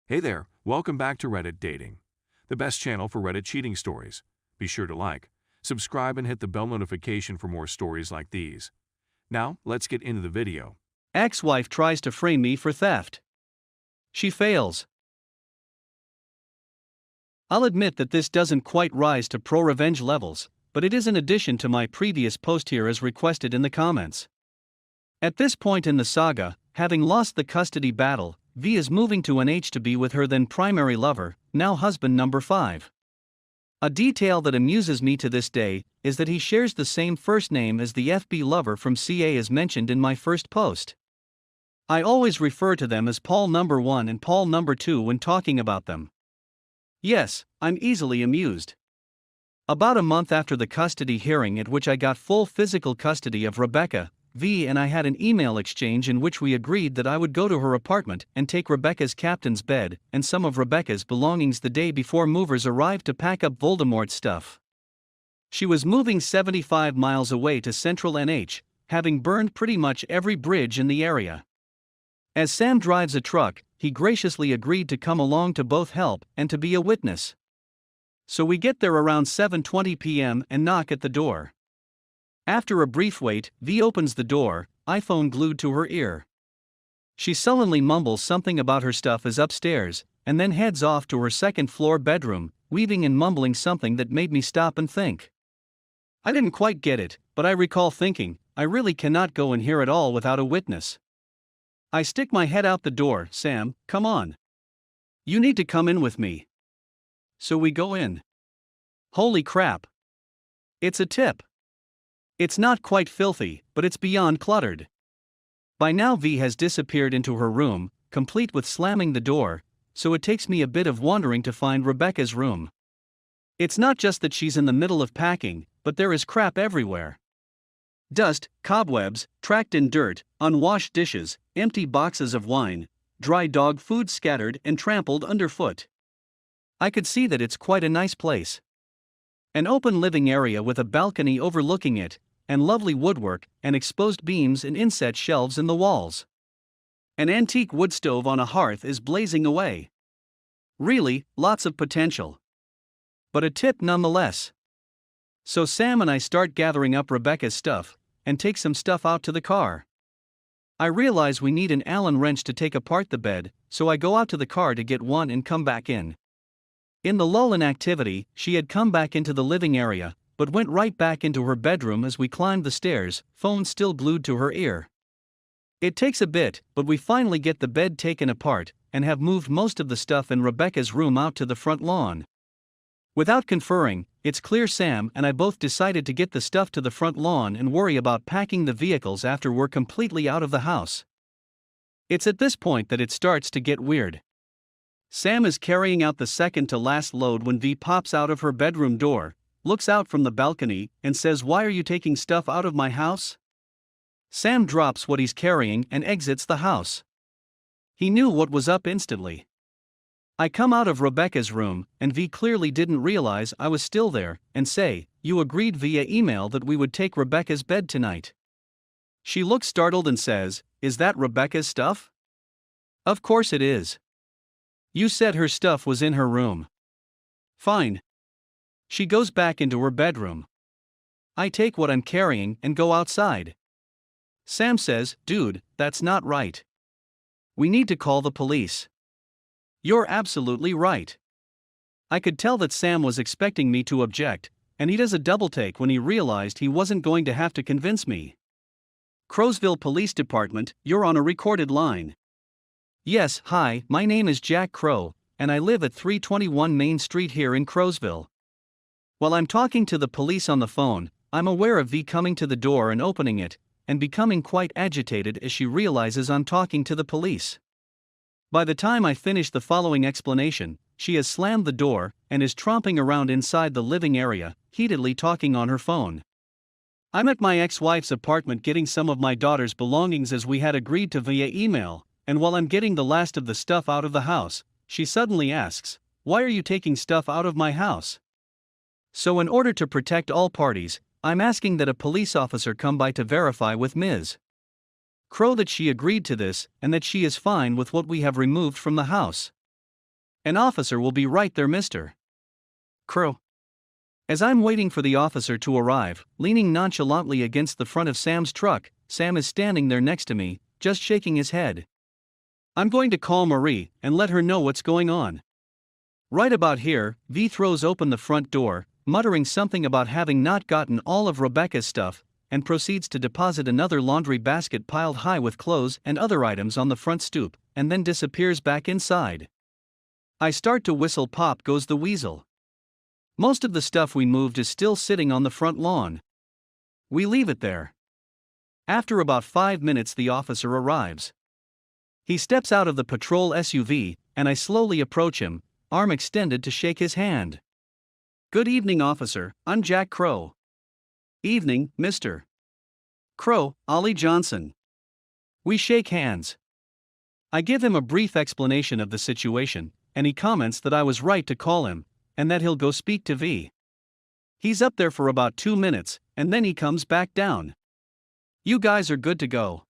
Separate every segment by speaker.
Speaker 1: Hey there, welcome back to Reddit Dating, the best channel for Reddit cheating stories. Be sure to like, subscribe, and hit the bell notification for more stories like these. Now, let's get into the video.
Speaker 2: Ex-wife tries to frame me for theft. She fails. I'll admit that this doesn't quite rise to pro-revenge levels, but it is in addition to my previous post here as requested in the comments. At this point in the saga, having lost the custody battle, V is moving to NH to be with her then primary lover, now husband number 5. A detail that amuses me to this day is that he shares the same first name as the FB lover from CA as mentioned in my first post. I always refer to them as Paul number 1 and Paul number 2 when talking about them. Yes, I'm easily amused. About a month after the custody hearing at which I got full physical custody of Rebecca, V and I had an email exchange in which we agreed that I would go to her apartment and take Rebecca's captain's bed and some of Rebecca's belongings the day before movers arrived to pack up Voldemort's stuff. She was moving 75 miles away to central NH, having burned pretty much every bridge in the area. As Sam drives a truck, he graciously agreed to come along to both help and to be a witness. So we get there around 7:20 p.m. and knock at the door. After a brief wait, V opens the door, iPhone glued to her ear. She sullenly mumbles something about her stuff is upstairs, and then heads off to her second-floor bedroom, weaving and mumbling something that made me stop and think. I didn't quite get it, but I recall thinking, I really cannot go in here at all without a witness. I stick my head out the door. Sam, come on. You need to come in with me. So we go in. Holy crap. It's a tip. It's not quite filthy, but it's beyond cluttered. By now V has disappeared into her room, complete with slamming the door, so it takes me a bit of wandering to find Rebecca's room. It's not just that she's in the middle of packing, but there is crap everywhere. Dust, cobwebs, tracked-in dirt, unwashed dishes, empty boxes of wine, dry dog food scattered and trampled underfoot. I could see that it's quite a nice place. An open living area with a balcony overlooking it, and lovely woodwork and exposed beams and inset shelves in the walls. An antique wood stove on a hearth is blazing away. Really, lots of potential. But a tip nonetheless. So Sam and I start gathering up Rebecca's stuff, and take some stuff out to the car. I realize we need an Allen wrench to take apart the bed, so I go out to the car to get one and come back in. In the lull in activity, she had come back into the living area, but went right back into her bedroom as we climbed the stairs, phone still glued to her ear. It takes a bit, but we finally get the bed taken apart, and have moved most of the stuff in Rebecca's room out to the front lawn. Without conferring, it's clear Sam and I both decided to get the stuff to the front lawn and worry about packing the vehicles after we're completely out of the house. It's at this point that it starts to get weird. Sam is carrying out the second to last load when V pops out of her bedroom door, looks out from the balcony, and says, "Why are you taking stuff out of my house?" Sam drops what he's carrying and exits the house. He knew what was up instantly. I come out of Rebecca's room, and V clearly didn't realize I was still there, and say, "You agreed via email that we would take Rebecca's bed tonight." She looks startled and says, "Is that Rebecca's stuff?" "Of course it is. You said her stuff was in her room." "Fine." She goes back into her bedroom. I take what I'm carrying and go outside. Sam says, "Dude, that's not right. We need to call the police." "You're absolutely right." I could tell that Sam was expecting me to object, and he does a double take when he realized he wasn't going to have to convince me. "Crowsville Police Department, you're on a recorded line." "Yes, hi, my name is Jack Crow, and I live at 321 Main Street here in Crowsville." While I'm talking to the police on the phone, I'm aware of V coming to the door and opening it, and becoming quite agitated as she realizes I'm talking to the police. By the time I finish the following explanation, she has slammed the door and is tromping around inside the living area, heatedly talking on her phone. I'm at my ex-wife's apartment getting some of my daughter's belongings as we had agreed to via email, and while I'm getting the last of the stuff out of the house, she suddenly asks, "Why are you taking stuff out of my house?" So in order to protect all parties, I'm asking that a police officer come by to verify with Ms. Crow that she agreed to this and that she is fine with what we have removed from the house. An officer will be right there, Mr. Crow. As I'm waiting for the officer to arrive, leaning nonchalantly against the front of Sam's truck, Sam is standing there next to me, just shaking his head. I'm going to call Marie and let her know what's going on. Right about here, V throws open the front door, muttering something about having not gotten all of Rebecca's stuff, and proceeds to deposit another laundry basket piled high with clothes and other items on the front stoop, and then disappears back inside. I start to whistle. Pop goes the weasel. Most of the stuff we moved is still sitting on the front lawn. We leave it there. After about 5 minutes, the officer arrives. He steps out of the patrol SUV, and I slowly approach him, arm extended to shake his hand. Good evening, officer, I'm Jack Crow. Evening, Mr. Crow, Ollie Johnson. We shake hands. I give him a brief explanation of the situation, and he comments that I was right to call him, and that he'll go speak to V. He's up there for about 2 minutes, and then he comes back down. You guys are good to go.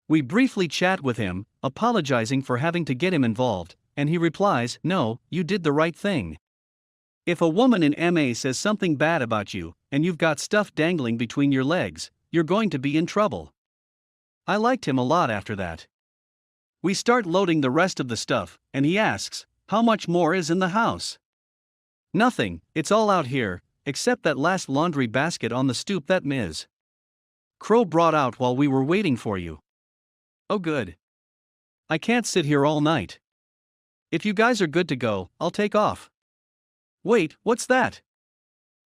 Speaker 2: We briefly chat with him, apologizing for having to get him involved, and he replies, "No, you did the right thing. If a woman in MA says something bad about you, and you've got stuff dangling between your legs, you're going to be in trouble." I liked him a lot after that. We start loading the rest of the stuff, and he asks, "How much more is in the house?" "Nothing, it's all out here, except that last laundry basket on the stoop that Ms. Crow brought out while we were waiting for you." "Oh good. I can't sit here all night. If you guys are good to go, I'll take off." "Wait, what's that?"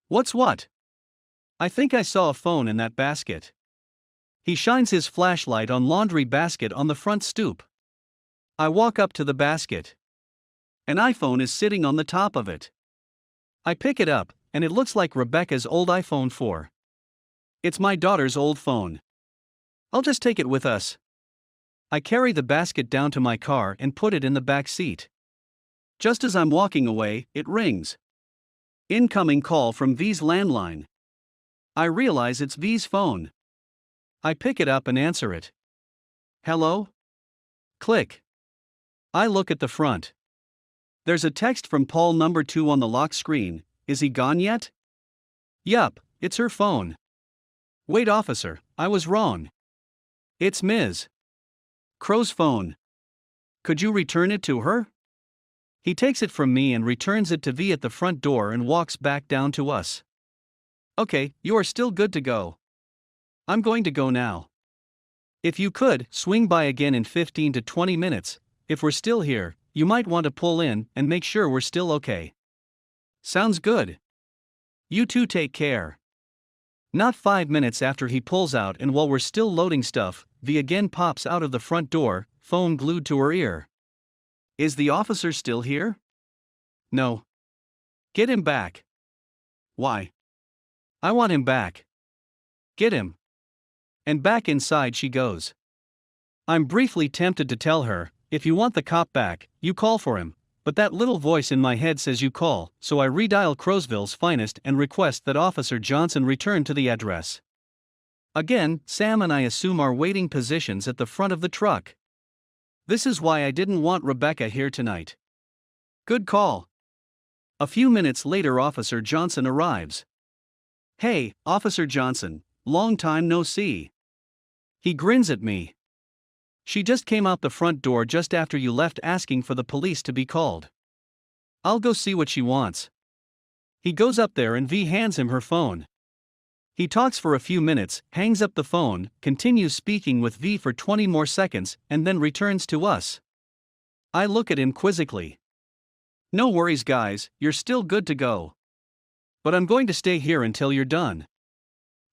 Speaker 2: "What's what?" "I think I saw a phone in that basket." He shines his flashlight on laundry basket on the front stoop. I walk up to the basket. An iPhone is sitting on the top of it. I pick it up, and it looks like Rebecca's old iPhone 4. It's my daughter's old phone. I'll just take it with us. I carry the basket down to my car and put it in the back seat. Just as I'm walking away, it rings. Incoming call from V's landline. I realize it's V's phone. I pick it up and answer it. "Hello?" Click. I look at the front. There's a text from Paul number 2 on the lock screen. Is he gone yet? Yup, it's her phone. Wait, officer, I was wrong. It's Ms. Crow's phone. Could you return it to her? He takes it from me and returns it to V at the front door and walks back down to us. Okay, you are still good to go. I'm going to go now. If you could, swing by again in 15 to 20 minutes. If we're still here, you might want to pull in and make sure we're still okay. Sounds good. You two take care. Not 5 minutes after he pulls out, and while we're still loading stuff, V again pops out of the front door, phone glued to her ear. Is the officer still here? No. Get him back. Why? I want him back. Get him. And back inside she goes. I'm briefly tempted to tell her, if you want the cop back, you call for him, but that little voice in my head says you call, so I redial Crowsville's finest and request that Officer Johnson return to the address. Again, Sam and I assume our waiting positions at the front of the truck. This is why I didn't want Rebecca here tonight. Good call. A few minutes later, Officer Johnson arrives. Hey, Officer Johnson, long time no see. He grins at me. She just came out the front door just after you left, asking for the police to be called. I'll go see what she wants. He goes up there and V hands him her phone. He talks for a few minutes, hangs up the phone, continues speaking with V for 20 more seconds, and then returns to us. I look at him quizzically. No worries, guys, you're still good to go. But I'm going to stay here until you're done.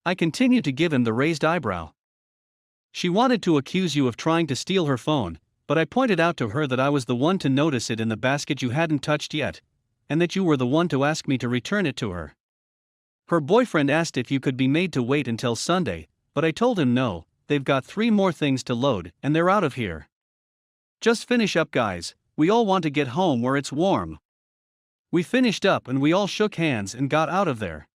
Speaker 2: I continue to give him the raised eyebrow. She wanted to accuse you of trying to steal her phone, but I pointed out to her that I was the one to notice it in the basket you hadn't touched yet, and that you were the one to ask me to return it to her. Her boyfriend asked if you could be made to wait until Sunday, but I told him no, they've got 3 more things to load and they're out of here. Just finish up, guys, we all want to get home where it's warm. We finished up and we all shook hands and got out of there.